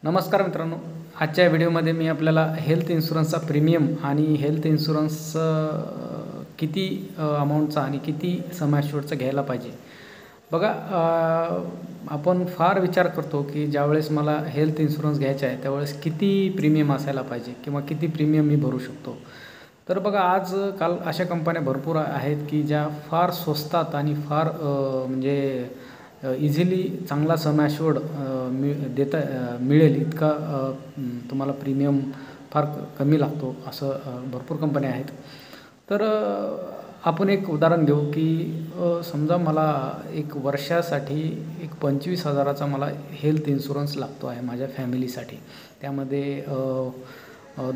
नमस्कार मित्रांनो, आजच्या व्हिडिओमध्ये मी आपल्याला हेल्थ इन्शुरन्सचा प्रीमियम आणि हेल्थ इन्शुरन्स किती अमाऊंटचा आणि किती सम ॲश्युअर्डचा घ्यायला पाहिजे. बघा, आपण फार विचार करतो की ज्यावेळेस मला हेल्थ इन्शुरन्स घ्यायचा आहे त्यावेळेस किती प्रीमियम असायला पाहिजे किंवा किती प्रीमियम मी भरू शकतो. तर बघा, आजकाल अशा कंपन्या भरपूर आहेत की ज्या फार स्वस्तात आणि फार इझिली चांगला सम ॲश्युअर्ड मिळेल इतका तुम्हाला प्रीमियम फार कमी लागतो, असं भरपूर कंपन्या आहेत. तर आपण एक उदाहरण घेऊ की समजा मला एक वर्षासाठी एक 25,000चा मला हेल्थ इन्शुरन्स लागतो आहे माझ्या फॅमिलीसाठी. त्यामध्ये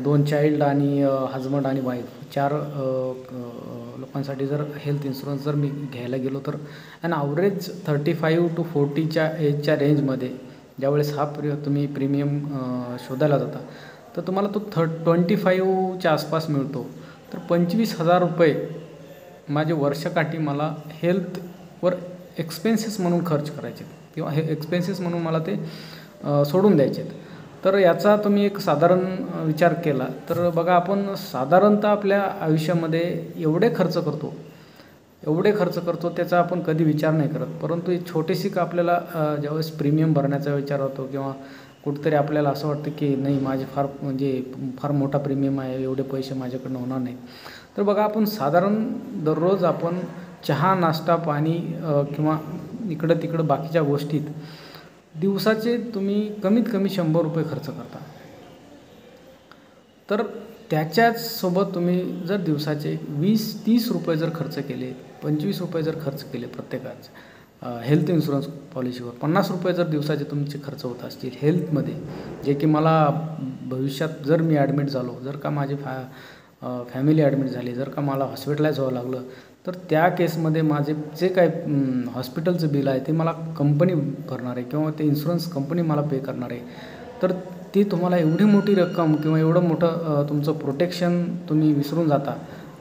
2 चाइल्ड आणि हजबंड आणि वाईफ 4 लोकांसाठी जर हेल्थ इन्शुरन्स जर मी घ्यायला गेलो तर ॲव्हरेज 35 to 40च्या एजच्या रेंजमध्ये ज्यावेळेस तुम्ही प्रीमियम शोधायला जाता तर तुम्हाला तो 25च्या आसपास मिळतो. तर 25,000 रुपये माझे वर्षकाठी मला हेल्थवर एक्सपेन्सेस म्हणून खर्च करायचे किंवा हे एक्सपेन्सेस म्हणून मला ते सोडून द्यायचे. तर याचा तुम्ही एक साधारण विचार केला तर बघा, आपण साधारणतः आपल्या आयुष्यामध्ये एवढे खर्च करतो त्याचा आपण कधी विचार नाही करत. परंतु एक छोटीशी का आपल्याला ज्यावेळेस प्रीमियम भरण्याचा विचार होतो किंवा कुठंतरी आपल्याला असं वाटतं की नाही, माझे फार मोठा प्रीमियम आहे, एवढे पैसे माझ्याकडनं होणार नाही. तर बघा, आपण साधारण दररोज आपण चहा, नाश्ता, पाणी किंवा इकडं तिकडं बाकीच्या गोष्टीत दिवसाचे तुम्ही कमीत कमी 100 रुपये खर्च करता. तर त्याच्याचसोबत तुम्ही जर दिवसाचे 20-30 रुपये जर खर्च केले, 25 रुपये जर खर्च केले प्रत्येकाच हेल्थ इन्शुरन्स पॉलिसीवर, 50 रुपये जर दिवसाचे तुमचे खर्च होत असतील हेल्थमध्ये, जे की मला भविष्यात जर मी ॲडमिट झालो, जर का माझी फॅमिली ॲडमिट झाली, जर का मला हॉस्पिटलाइज व्हावं लागलं, तर त्या केसमध्ये माझे जे काय हॉस्पिटलचं बिल आहे ते मला कंपनी भरणार आहे किंवा ते इन्शुरन्स कंपनी मला पे करणार आहे. तर ती तुम्हाला एवढी मोठी रक्कम किंवा एवढं मोठं तुमचं प्रोटेक्शन तुम्ही विसरून जाता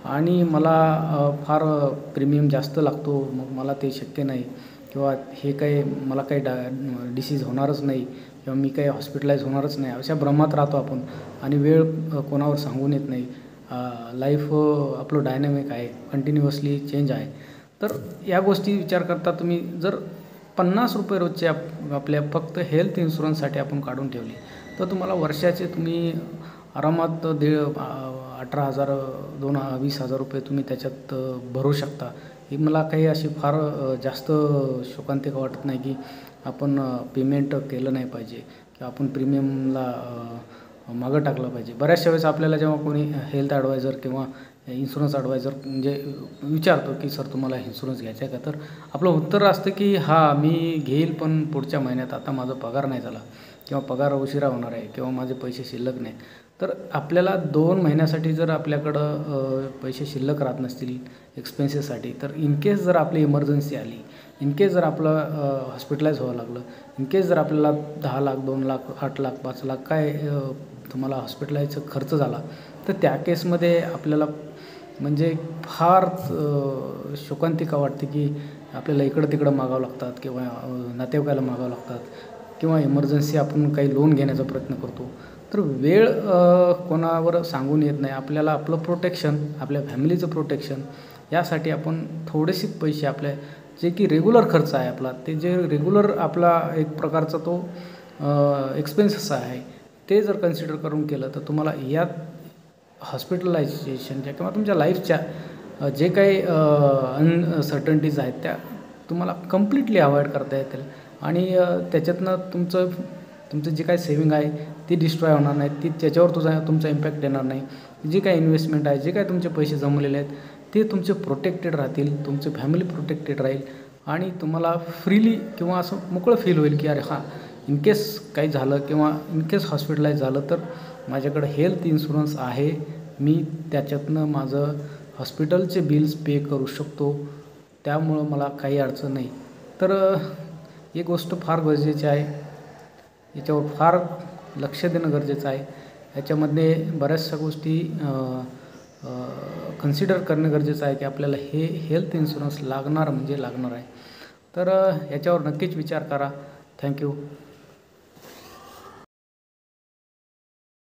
आणि मला फार प्रीमियम जास्त लागतो, मग मला ते शक्य नाही किंवा हे काही मला काही डिसीज होणारच नाही किंवा मी काही हॉस्पिटलाइज होणारच नाही, अशा भ्रमात राहतो आपण आणि वेळ कोणावर सांगून येत नाही. लाईफ आपलं डायनॅमिक आहे, कंटिन्युअसली चेंज आहे. तर या गोष्टी विचार करता तुम्ही जर 50 रुपये रोजचे आपल्या फक्त हेल्थ इन्शुरन्ससाठी आपण काढून ठेवले तर तुम्हाला वर्षाचे तुम्ही आरामात 18,000 20,000 रुपये तुम्ही त्याच्यात भरू शकता. ही मला काही अशी फार जास्त शोकांतिका वाटत नाही की आपण पेमेंट केलं नाही पाहिजे किंवा आपण प्रीमियमला मागं टाकलं पाहिजे. बऱ्याचशा वेळेस आपल्याला जेव्हा कोणी हेल्थ ॲडवायझर किंवा इन्शुरन्स ॲडवायझर विचारतो की सर तुम्हाला इन्शुरन्स घ्यायचा आहे का, तर आपलं उत्तर असतं की हां, मी घेईल, पण पुढच्या महिन्यात, आता माझा पगार नाही झाला किंवा पगार उशिरा होणार आहे किंवा माझे पैसे शिल्लक नाही. तर आपल्याला 2 महिन्यासाठी जर आपल्याकडं पैसे शिल्लक राहत नसतील एक्सपेन्सेससाठी, तर इनकेस जर आपली इमर्जन्सी आली, इनकेस जर आपलं हॉस्पिटलाइज व्हावं लागलं, इनकेस जर आपल्याला 10 लाख, 2 लाख, 8 लाख, 5 लाख काय तुम्हाला हॉस्पिटलाइजचा खर्च झाला, तर त्या केसमध्ये आपल्याला फार शोकांतिका वाटते की आपल्याला इकडं तिकडं मागावं लागतात किंवा नातेवाईकाला मागावं लागतात किंवा इमर्जन्सी आपण काही लोन घेण्याचा प्रयत्न करतो. तर वेळ कोणावर सांगून येत नाही. आपल्याला आपलं प्रोटेक्शन, आपल्या फॅमिलीचं प्रोटेक्शन यासाठी आपण थोडेसे पैसे आपल्या जे की रेग्युलर खर्च आहे आपला, ते जे रेग्युलर आपला एक प्रकारचा तो एक्सपेन्सेस आहे, ते जर कन्सिडर करून केलं तर तुम्हाला या हॉस्पिटलायझेशनच्या किंवा तुमच्या लाईफच्या जे काही अनसर्टन्टीज आहेत त्या तुम्हाला कम्प्लिटली अवॉइड करता येतील आणि त्याच्यातनं तुमचं जे काही सेविंग आहे ती डिस्ट्रॉय होणार नाही, त्याच्यावर तुमचा इम्पॅक्ट येणार नाही. जे काही इन्व्हेस्टमेंट आहे, जे काही तुमचे पैसे जमलेले आहेत ते तुमचे प्रोटेक्टेड राहतील, तुमची फॅमिली प्रोटेक्टेड राहील आणि तुम्हाला फ्रीली किंवा असं मोकळं फील होईल की अरे हां, इनकेस काही झालं किंवा इनकेस हॉस्पिटलाइज झालं तर माझ्याकडं हेल्थ इन्शुरन्स आहे, मी त्याच्यातनं माझं हॉस्पिटलचे बिल्स पे करू शकतो, त्यामुळं मला काही अडचण नाही. तर ही गोष्ट फार गरजेची आहे, याच्यावर फार लक्ष देणं गरजेचं आहे. याच्यामध्ये बऱ्याचशा गोष्टी कन्सिडर करणं गरजेचं आहे की आपल्याला हे हेल्थ इन्शुरन्स लागणार म्हणजे लागणार आहे. तर याच्यावर नक्कीच विचार करा. थँक्यू.